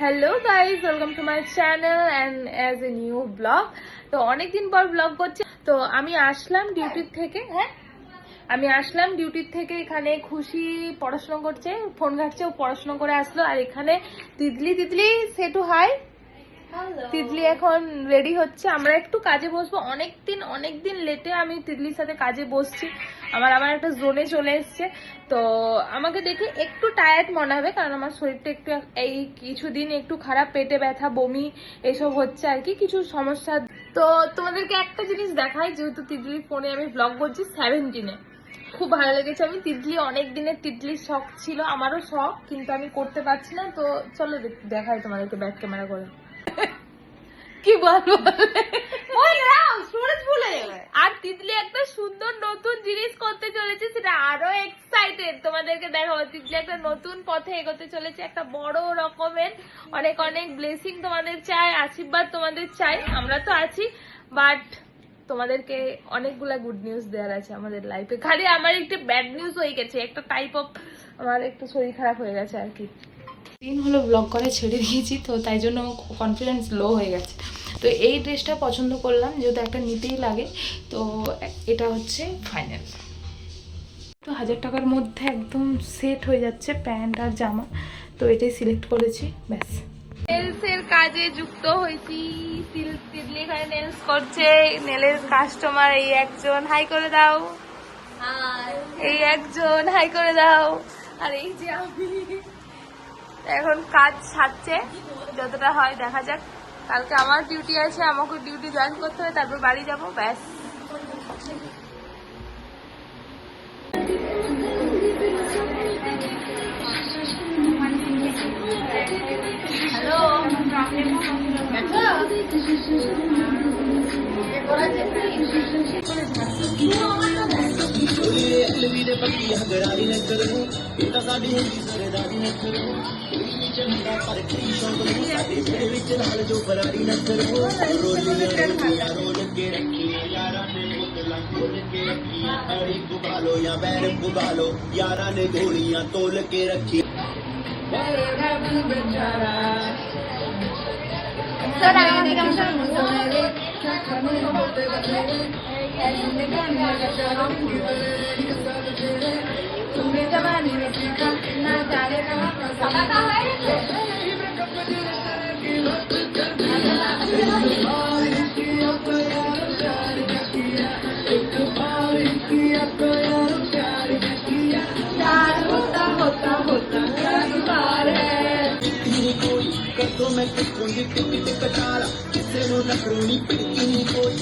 Hello guys welcome to my channel and as a new blog. তো অনেকদিন পর blog করছি। তো আমি আসলাম ডিউটির থেকে, এখানে খুশি পড়াশোনা করছে, ফোন ঘাটছে, ও পড়াশোনা করে আসলো। আর এখানে তিতলি সে টু হাই। তিতলি এখন রেডি হচ্ছে, আমরা একটু কাজে বসবো। অনেকদিন লেটে আমি তিতলির সাথে কাজে বসছি। আমার একটা জোনে চলে এসছে। তো আমাকে দেখে একটু টায়ার্ড মনে হবে, কারণ আমার শরীরটা একটু এই কিছুদিন একটু খারাপ, পেটে ব্যথা, বমি এসব হচ্ছে আর কি, কিছু সমস্যা। তো তোমাদেরকে একটা জিনিস দেখাই, যেহেতু তিতলির ফোনে আমি ব্লগ করছি 17-এ, খুব ভালো লেগেছে। আমি তিতলি অনেক দিনের তিতলির শখ ছিল, আমারও শখ, কিন্তু আমি করতে পারছি না। তো চলো দেখাই তোমাদেরকে ব্যাক ক্যামেরা করে কি বলবো। আর তিতলি একটা সুন্দর নতুন জিনিস করতে চলেছে, সেটা আরো এক্সাইটেড। তোমাদেরকে দেখাবো। তিতলি একটা নতুন পথে এগোতে চলেছে, একটা বড় রকমের অনেক ব্লেসিং তোমাদের চাই, আশীর্বাদ তোমাদের চাই। আমরা তো আছি, বাট তোমাদেরকে অনেকগুলা গুড নিউজ দেওয়ার আছে আমাদের লাইফে। খালি আমার একটু ব্যাড নিউজ হয়ে গেছে, একটা টাইপ অফ আমার একটু শরীর খারাপ হয়ে গেছে আর কি। দিন হলো ব্লগ করে ছেড়ে দিয়েছি, তো তাই জন্য কনফিডেন্স লো হয়ে গেছে। তো এই ড্রেসটা পছন্দ করলাম, যেহেতু একটা নিতেই লাগে। তো এটা হচ্ছে ফাইনাল। তো 1000 টাকার মধ্যে একদম সেট হয়ে যাচ্ছে প্যান্ট আর জামা। তো এটাই সিলেক্ট করেছি, ব্যাস। নেলসের কাজে যুক্ত হয়েছি। তিতলি এখানে নেলস করছে। নেলের কাস্টমার এই একজন, হাই করে দাও। এই একজন হাই করে দাও। আর এই যে আমি এখন কাজ সারছে, যতটা হয় দেখা যাক। কালকে আমার ডিউটি আছে, আমাকে ডিউটি জয়েন করতে হবে, তারপর বাড়ি যাবো, ব্যাস। यारा ने गोलियां तोल के रखी। तो मैं कुंडी टिकट कटारा किसे नो नखरूनी पिटकी नहीं कोई।